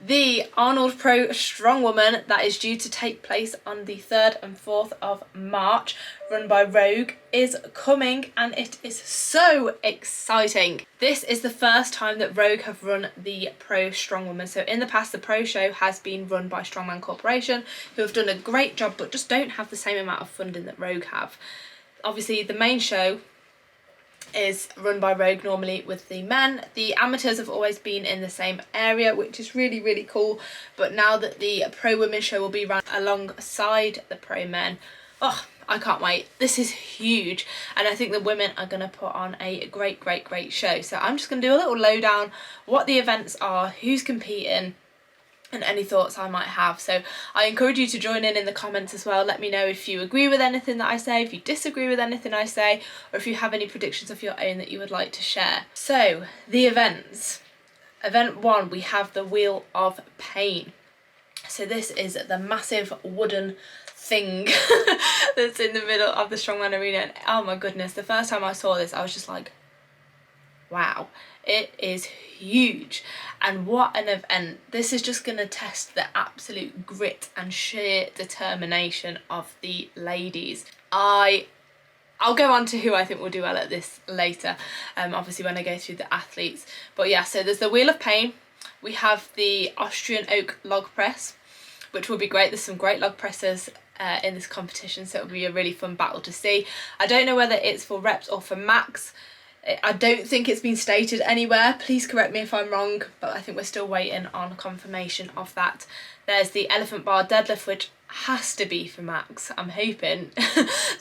The Arnold Pro Strongwoman that is due to take place on the 3rd and 4th of March, run by Rogue, is coming, and it is so exciting. This is the first time that Rogue have run the Pro Strongwoman. So in the past, the Pro show has been run by Strongman Corporation, who have done a great job but just don't have the same amount of funding that Rogue have. Obviously the main show is run by Rogue normally with the men. The amateurs have always been in the same area, which is really, really cool. But now that the Pro Women show will be run alongside the Pro Men, oh, I can't wait. This is huge, and I think the women are going to put on a great show. So I'm just going to do a little lowdown, what the events are, who's competing, and any thoughts I might have. So I encourage you to join in the comments as well. Let me know if you agree with anything that I say, if you disagree with anything I say, or if you have any predictions of your own that you would like to share. So the events. Event 1, we have the Wheel of Pain. So this is the massive wooden thing that's in the middle of the Strongman Arena, and oh my goodness, the first time I saw this I was just like, wow, it is huge. And what an event. This is just going to test the absolute grit and sheer determination of the ladies. I'll go on to who I think will do well at this later, obviously when I go through the athletes. But yeah, so there's the Wheel of Pain, we have the Austrian Oak log press, which will be great. There's some great log pressers in this competition, so it'll be a really fun battle to see. I don't know whether it's for reps or for max. I don't think it's been stated anywhere, please correct me if I'm wrong, but I think we're still waiting on confirmation of that. There's the elephant bar deadlift, which has to be for max, I'm hoping.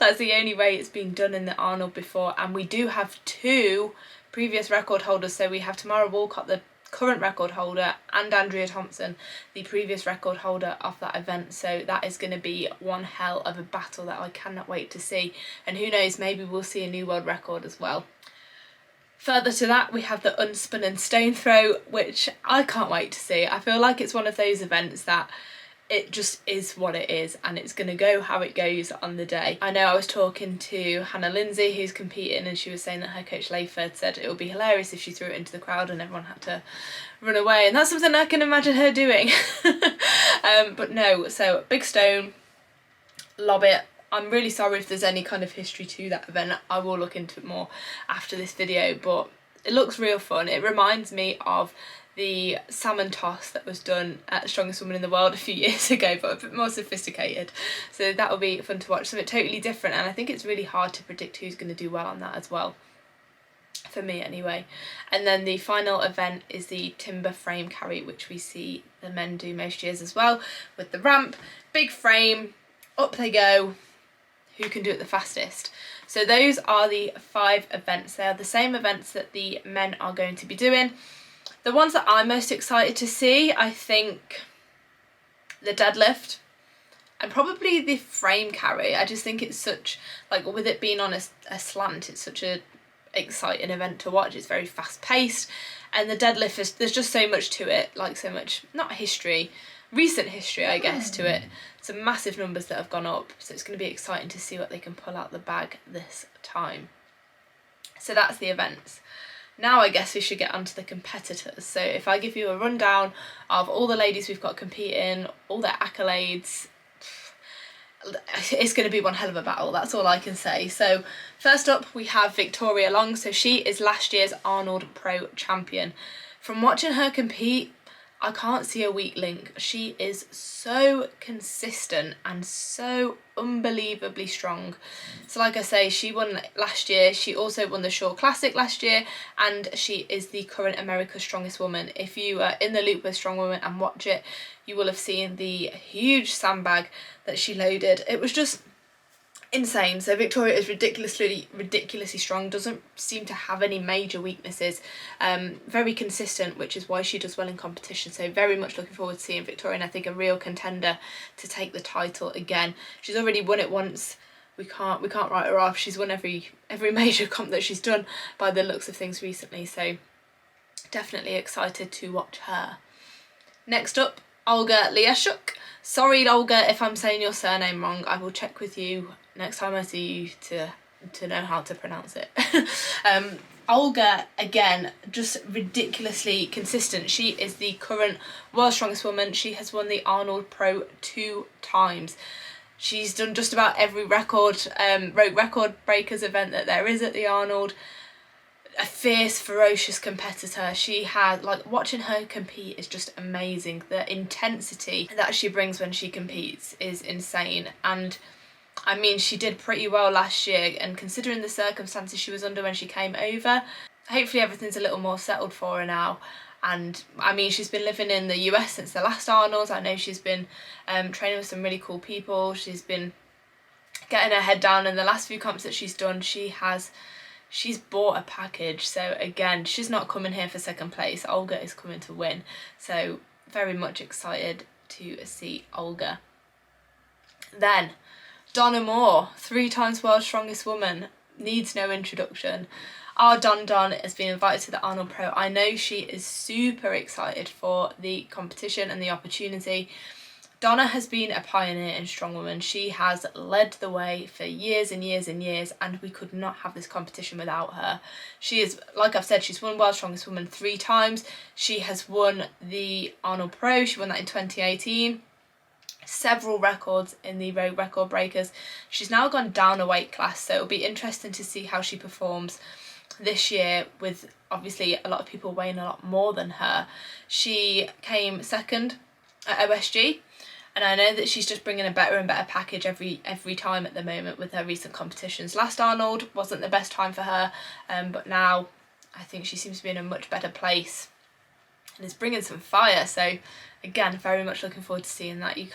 That's the only way it's been done in the Arnold before, and we do have 2 previous record holders. So we have Tamara Walcott, the current record holder, and Andrea Thompson, the previous record holder of that event. So that is going to be one hell of a battle that I cannot wait to see, and who knows, maybe we'll see a new world record as well. Further to that, we have the unspun and stone throw, which I can't wait to see. I feel like it's one of those events that it just is what it is, and it's going to go how it goes on the day. I know I was talking to Hannah Lindsay, who's competing, and she was saying that her coach Layford said it would be hilarious if she threw it into the crowd and everyone had to run away, and that's something I can imagine her doing. But no, so big stone, lob it. I'm really sorry if there's any kind of history to that event. I will look into it more after this video, but it looks real fun. It reminds me of the salmon toss that was done at the Strongest Woman in the World a few years ago, but a bit more sophisticated. So that will be fun to watch, something totally different, and I think it's really hard to predict who's going to do well on that as well, for me anyway. And then the final event is the timber frame carry, which we see the men do most years as well, with the ramp, big frame, up they go. Who can do it the fastest? So those are the 5 events. They are the same events that the men are going to be doing. The ones that I'm most excited to see, I think the deadlift and probably the frame carry. I just think it's such, like, with it being on a slant, it's such a exciting event to watch. It's very fast paced, and the deadlift is, there's just so much to it, like so much, not history, recent history I guess to it. Some massive numbers that have gone up, so it's going to be exciting to see what they can pull out the bag this time. So that's the events. Now I guess we should get onto the competitors. So if I give you a rundown of all the ladies we've got competing, all their accolades, it's going to be one hell of a battle, that's all I can say. So first up we have Victoria Long. So she is last year's Arnold Pro champion. From watching her compete, I can't see a weak link. She is so consistent and so unbelievably strong. So like I say, she won last year, she also won the Shore Classic last year, and she is the current America's Strongest Woman. If you are in the loop with Strong Woman and watch it, you will have seen the huge sandbag that she loaded. It was just insane. So Victoria is ridiculously strong, doesn't seem to have any major weaknesses, very consistent, which is why she does well in competition. So very much looking forward to seeing Victoria, and I think a real contender to take the title again. She's already won it once. We can't write her off. She's won every major comp that she's done by the looks of things recently, so definitely excited to watch her. Next up, Olga Liashuk. Sorry Olga if I'm saying your surname wrong, I will check with you next time I see you to know how to pronounce it. Olga, again, just ridiculously consistent. She is the current world's strongest woman. She has won the Arnold Pro 2 times. She's done just about every record, rogue record breakers event that there is at the Arnold. A fierce, ferocious competitor. She had, like, watching her compete is just amazing. The intensity that she brings when she competes is insane. And I mean, she did pretty well last year, and considering the circumstances she was under when she came over, hopefully everything's a little more settled for her now. And I mean, she's been living in the US since the last Arnold's. I know she's been training with some really cool people. She's been getting her head down, and the last few comps that she's done, she's bought a package. So again, she's not coming here for second place. Olga is coming to win. So very much excited to see Olga. Then Donna Moore, 3 times world's strongest woman, needs no introduction. Our Don has been invited to the Arnold Pro. I know she is super excited for the competition and the opportunity. Donna has been a pioneer in strongwoman. She has led the way for years and years and years, and we could not have this competition without her. She is, like I've said, she's won world's strongest woman 3 times. She has won the Arnold Pro. She won that in 2018. Several records in the rogue record breakers. She's now gone down a weight class, so it'll be interesting to see how she performs this year, with obviously a lot of people weighing a lot more than her. She came second at OSG, and I know that she's just bringing a better and better package every time at the moment with her recent competitions. Last Arnold wasn't the best time for her, but now I think she seems to be in a much better place and is bringing some fire. So again, very much looking forward to seeing that. You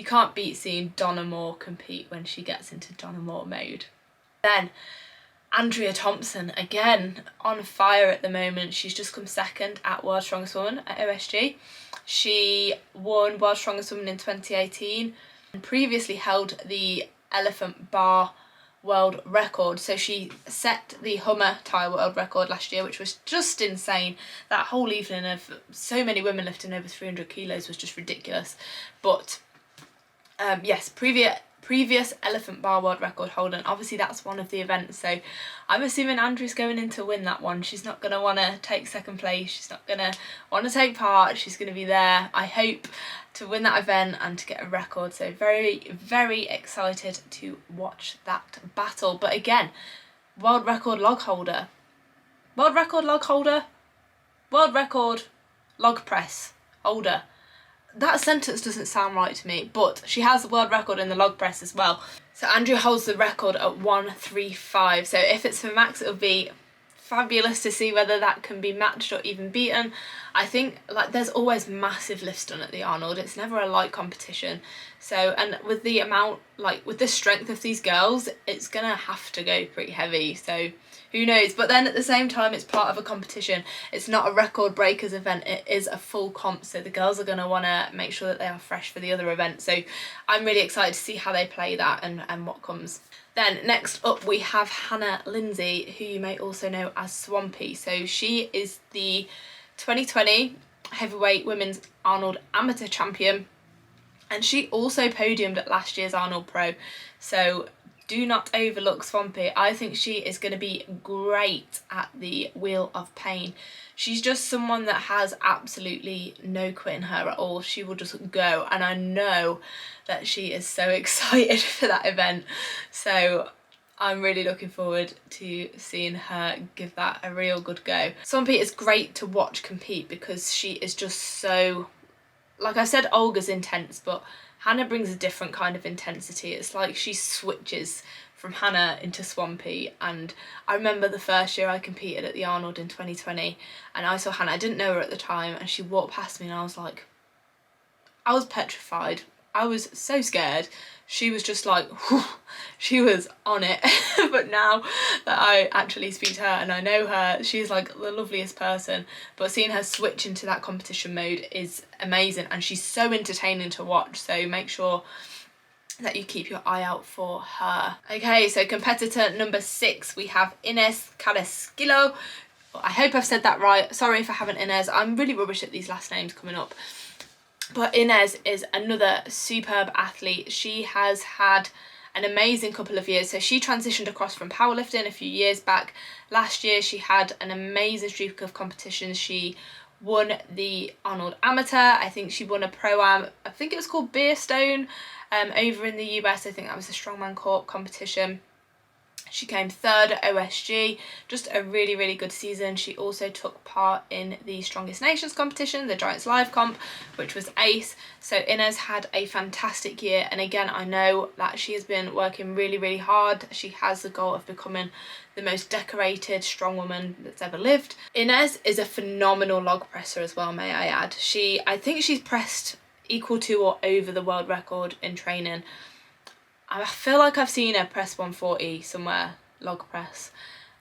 can't beat seeing Donna Moore compete when she gets into Donna Moore mode. Then Andrea Thompson, again on fire at the moment. She's just come second at World's Strongest Woman at OSG. She won World's Strongest Woman in 2018 and previously held the elephant bar world record. So she set the Hummer tire world record last year, which was just insane. That whole evening of so many women lifting over 300 kilos was just ridiculous. But yes, previous elephant bar world record holder, and obviously that's one of the events, so I'm assuming Andrew's going in to win that one. She's not going to want to take second place, she's not going to want to take part, she's going to be there, I hope, to win that event and to get a record. So very, very excited to watch that battle. But again, world record log holder, world record log holder, world record log press holder. That sentence doesn't sound right to me, but she has the world record in the log press as well. So Andrew holds the record at 135. So if it's for max, it'll be fabulous to see whether that can be matched or even beaten. I think, like, there's always massive lifts done at the Arnold. It's never a light competition. So, and with the amount, like, with the strength of these girls, it's gonna have to go pretty heavy. So who knows? But then at the same time, it's part of a competition. It's not a record breakers event. It is a full comp. So the girls are gonna wanna make sure that they are fresh for the other event. So I'm really excited to see how they play that and what comes. Then next up we have Hannah Lindsay, who you may also know as Swampy. So she is the 2020 heavyweight women's Arnold amateur champion, and she also podiumed at last year's Arnold Pro. So do not overlook Swampy. I think she is going to be great at the Wheel of Pain. She's just someone that has absolutely no quit in her at all. She will just go, and I know that she is so excited for that event. So I'm really looking forward to seeing her give that a real good go. Swampy is great to watch compete because she is just so, like I said, Olga's intense, but Hannah brings a different kind of intensity. It's like she switches from Hannah into Swampy. And I remember the first year I competed at the Arnold in 2020 and I saw Hannah. I didn't know her at the time, and she walked past me and I was like, I was petrified. I was so scared. She was just like, whew, she was on it. But now that I actually speak to her and I know her, she's like the loveliest person. But seeing her switch into that competition mode is amazing, and she's so entertaining to watch. So make sure that you keep your eye out for her. Okay, so competitor number 6, we have Ines Carrasquillo. I hope I've said that right. Sorry if I haven't, Ines. I'm really rubbish at these last names coming up. But Ines is another superb athlete. She has had an amazing couple of years. So she transitioned across from powerlifting a few years back. Last year she had an amazing streak of competitions. She won the Arnold Amateur. I think she won a Pro-Am, I think it was called Beerstone, over in the US. I think that was a Strongman Corp competition. She came third at OSG, just a really, really good season. She also took part in the Strongest Nations competition, the Giants Live comp, which was ace. So Inez had a fantastic year, and again, I know that she has been working really, really hard. She has the goal of becoming the most decorated strong woman that's ever lived. Inez is a phenomenal log presser as well, may I add. I think she's pressed equal to or over the world record in training. I feel like I've seen her press 140 somewhere, log press.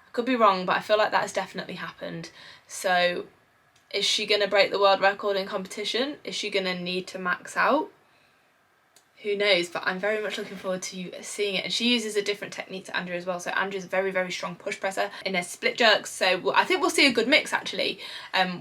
I could be wrong, but I feel like that has definitely happened. So is she going to break the world record in competition? Is she going to need to max out? Who knows, but I'm very much looking forward to seeing it. And she uses a different technique to Andrea as well. So Andrea's a very, very strong push presser in her split jerks. So I think we'll see a good mix actually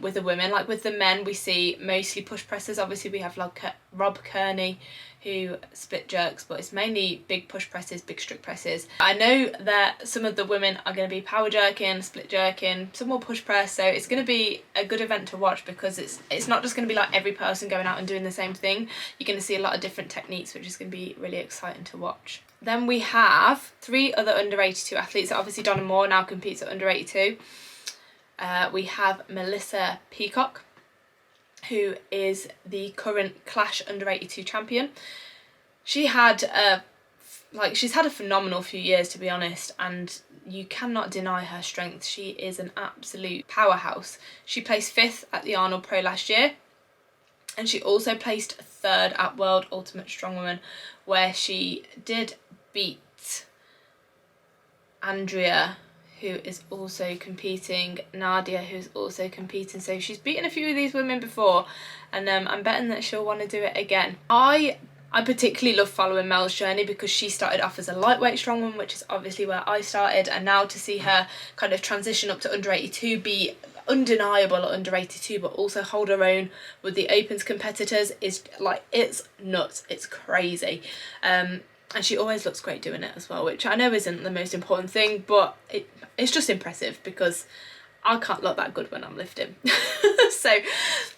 with the women. Like with the men, we see mostly push pressers. Obviously we have like Rob Kearney, who split jerks, but it's mainly big push presses, big strict presses. I know that some of the women are going to be power jerking, split jerking, some more push press, so it's going to be a good event to watch because it's not just going to be like every person going out and doing the same thing. You're going to see a lot of different techniques, which is going to be really exciting to watch. Then we have 3 other under 82 athletes. So obviously Donna Moore now competes at under 82. We have Melissa Peacock, who is the current Clash under 82 champion. She's had a phenomenal few years, to be honest, and you cannot deny her strength. She is an absolute powerhouse. She placed 5th at the Arnold Pro last year, and she also placed 3rd at World Ultimate Strongwoman, where she did beat Andrea, who is also competing, Nadia, who's also competing. So she's beaten a few of these women before, and I'm betting that she'll want to do it again. I particularly love following Mel's journey because she started off as a lightweight strongwoman, which is obviously where I started, and now to see her kind of transition up to under 82, be undeniable at under 82, but also hold her own with the Opens competitors is like, it's nuts, it's crazy. And she always looks great doing it as well, which I know isn't the most important thing, but it's just impressive because I can't look that good when I'm lifting. So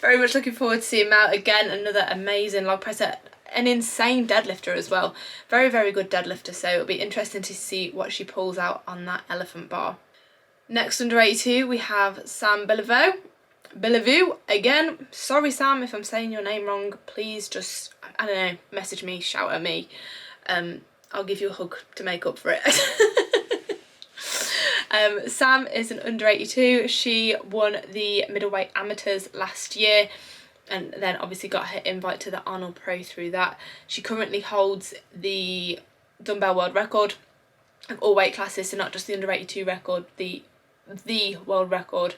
very much looking forward to seeing Mel again, another amazing log presser, an insane deadlifter as well. Very, very good deadlifter, so it'll be interesting to see what she pulls out on that elephant bar. Next under 82 we have Sam Bellevue again. Sorry Sam if I'm saying your name wrong, please just, I don't know, message me, shout at me. I'll give you a hug to make up for it. Sam is an under 82. She won the middleweight amateurs last year and then obviously got her invite to the Arnold Pro through that. She currently holds the dumbbell world record of all weight classes, so not just the under 82 record, the world record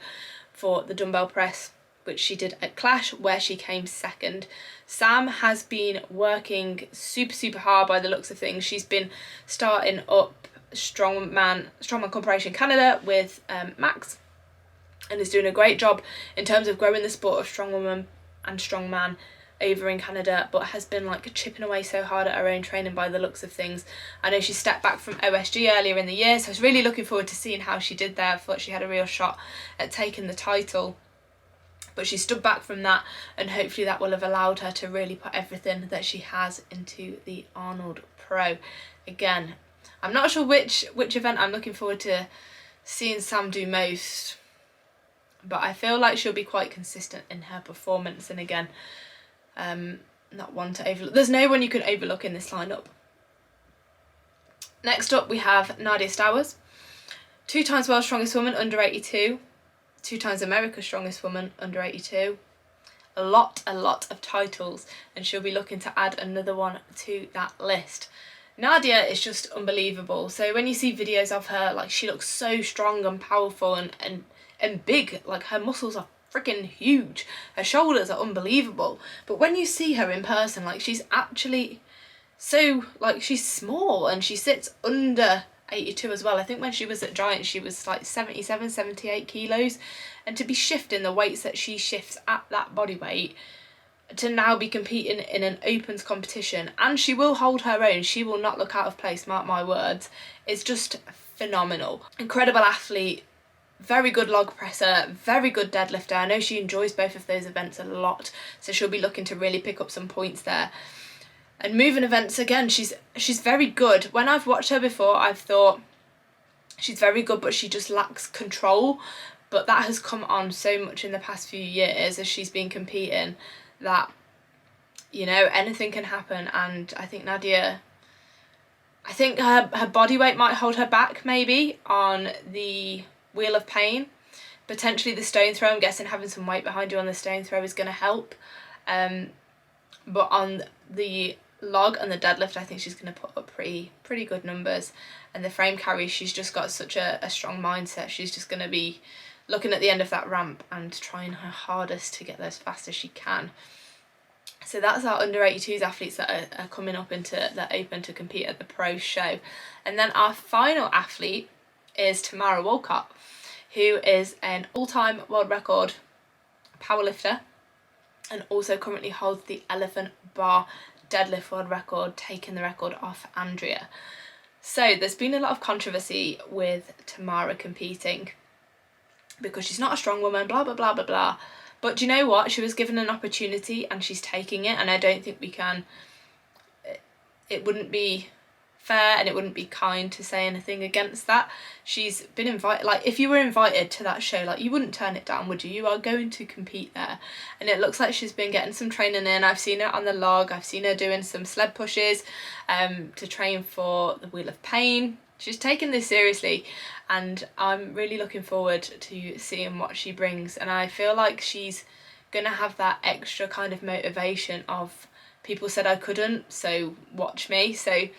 for the dumbbell press, which she did at Clash, where she came 2nd. Sam has been working super, super hard by the looks of things. She's been starting up Strongman Corporation Canada with Max, and is doing a great job in terms of growing the sport of strongwoman and strongman over in Canada, but has been like chipping away so hard at her own training by the looks of things. I know she stepped back from OSG earlier in the year, so I was really looking forward to seeing how she did there. I thought she had a real shot at taking the title, but she stood back from that, and hopefully that will have allowed her to really put everything that she has into the Arnold Pro. Again, I'm not sure which event I'm looking forward to seeing Sam do most, but I feel like she'll be quite consistent in her performance, and again, not one to overlook. There's no one you can overlook in this lineup. Next up we have Nadia Stowers, 2 times World's Strongest Woman under 82, 2 times America's Strongest Woman under 82. A lot of titles, and she'll be looking to add another one to that list. Nadia is just unbelievable. So when you see videos of her, like, she looks so strong and powerful and big. Like, her muscles are freaking huge. Her shoulders are unbelievable. But when you see her in person, like, she's actually so, like, she's small, and she sits under 82 as well. I think when she was at Giant she was like 77, 78 kilos, and to be shifting the weights that she shifts at that body weight, to now be competing in an opens competition, and she will hold her own, she will not look out of place, mark my words, is just phenomenal. Incredible athlete, very good log presser, very good deadlifter. I know she enjoys both of those events a lot, so she'll be looking to really pick up some points there. And moving events, again, she's very good. When I've watched her before, I've thought she's very good, but she just lacks control. But that has come on so much in the past few years as she's been competing, that, you know, anything can happen. And I think Nadia, I think her body weight might hold her back maybe on the wheel of pain. Potentially the stone throw, I'm guessing having some weight behind you on the stone throw is going to help. But on the log and the deadlift, I think she's going to put up pretty good numbers. And the frame carry, she's just got such a strong mindset. She's just going to be looking at the end of that ramp and trying her hardest to get there as fast as she can. So that's our under 82s athletes that are coming up into the open to compete at the pro show. And then our final athlete is Tamara Walcott, who is an all-time world record powerlifter and also currently holds the elephant bar deadlift world record, taking the record off Andrea. So there's been a lot of controversy with Tamara competing because she's not a strong woman, blah, blah, blah, blah, blah. But do you know what? She was given an opportunity and she's taking it, and I don't think we can, it wouldn't be fair and it wouldn't be kind to say anything against that. She's been invited, like if you were invited to that show, like you wouldn't turn it down, would you? You are going to compete there, and it looks like she's been getting some training in. I've seen her on the log, I've seen her doing some sled pushes to train for the wheel of pain. She's taken this seriously, and I'm really looking forward to seeing what she brings. And I feel like she's gonna have that extra kind of motivation of people said I couldn't, so watch me. So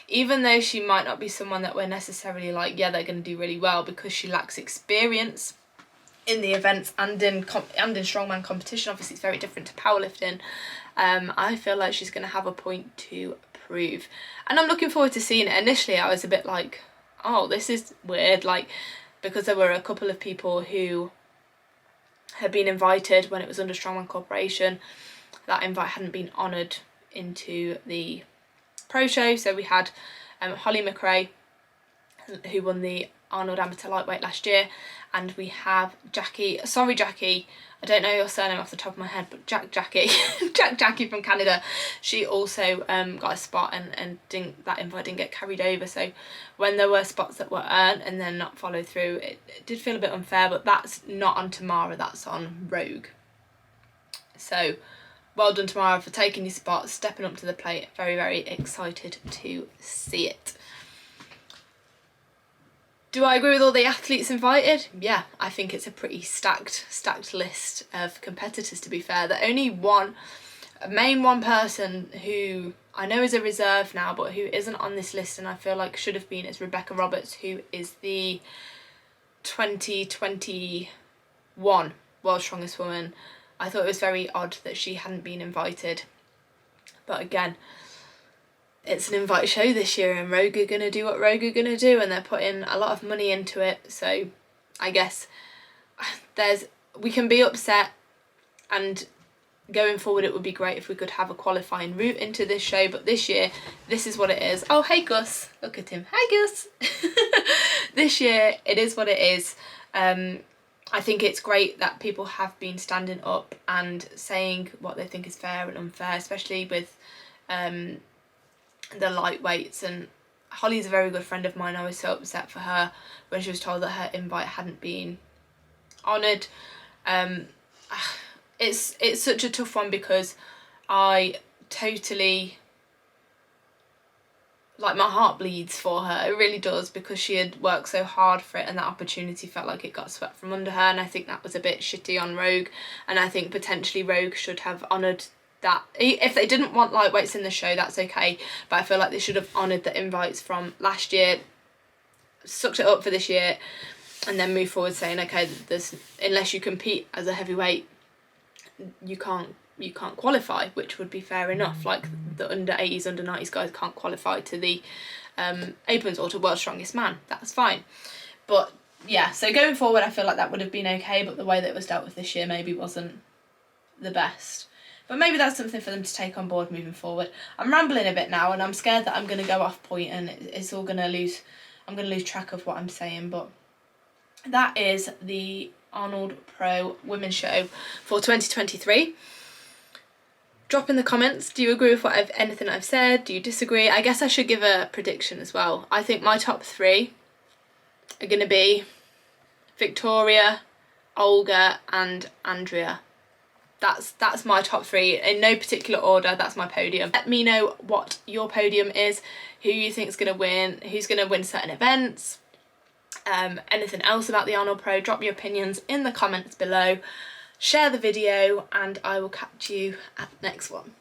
even though she might not be someone that we're necessarily like, yeah, they're going to do really well, because she lacks experience in the events and in strongman competition, obviously it's very different to powerlifting, I feel like she's going to have a point to prove. And I'm looking forward to seeing it. Initially I was a bit like, oh, this is weird, like, because there were a couple of people who had been invited when it was under Strongman Corporation. That invite hadn't been honoured into the pro show. So we had Holly McRae, who won the Arnold Amateur Lightweight last year, and we have Jackie, sorry Jackie, I don't know your surname off the top of my head, but Jackie from Canada. She also got a spot, and that invite didn't get carried over. So when there were spots that were earned and then not followed through, it did feel a bit unfair, but that's not on Tamara, that's on Rogue. So well done, Tamara, for taking your spot, stepping up to the plate. Very, very excited to see it. Do I agree with all the athletes invited? Yeah, I think it's a pretty stacked list of competitors, to be fair. The only one person who I know is a reserve now, but who isn't on this list and I feel like should have been, is Rebecca Roberts, who is the 2021 World's Strongest Woman. I thought it was very odd that she hadn't been invited. But again, it's an invite show this year, and Rogue are going to do what Rogue are going to do, and they're putting a lot of money into it. So I guess we can be upset, and going forward it would be great if we could have a qualifying route into this show. But this year, this is what it is. Oh, hey Gus, look at him. Hi Gus. This year, it is what it is. I think it's great that people have been standing up and saying what they think is fair and unfair, especially with the lightweights. And Holly's a very good friend of mine. I was so upset for her when she was told that her invite hadn't been honoured. It's such a tough one, because I totally, like, my heart bleeds for her, it really does, because she had worked so hard for it, and that opportunity felt like it got swept from under her, and I think that was a bit shitty on Rogue. And I think potentially Rogue should have honoured that. If they didn't want lightweights in the show, that's okay, but I feel like they should have honoured the invites from last year, sucked it up for this year, and then move forward saying, okay, unless you compete as a heavyweight, you can't qualify, which would be fair enough. Like, the under 80s, under 90s guys can't qualify to the Opens or to World's Strongest Man, that's fine. But yeah, so going forward I feel like that would have been okay, but the way that it was dealt with this year maybe wasn't the best. But maybe that's something for them to take on board moving forward. I'm rambling a bit now, and I'm scared that I'm going to go off point and it's all going to lose, I'm going to lose track of what I'm saying. But that is the Arnold Pro Women's Show for 2023. Drop in the comments, do you agree with anything I've said? Do you disagree? I guess I should give a prediction as well. I think my top 3 are going to be Victoria, Olga and Andrea. That's my top 3 in no particular order. That's my podium. Let me know what your podium is, who you think is going to win, who's going to win certain events, anything else about the Arnold Pro. Drop your opinions in the comments below. Share the video, and I will catch you at the next one.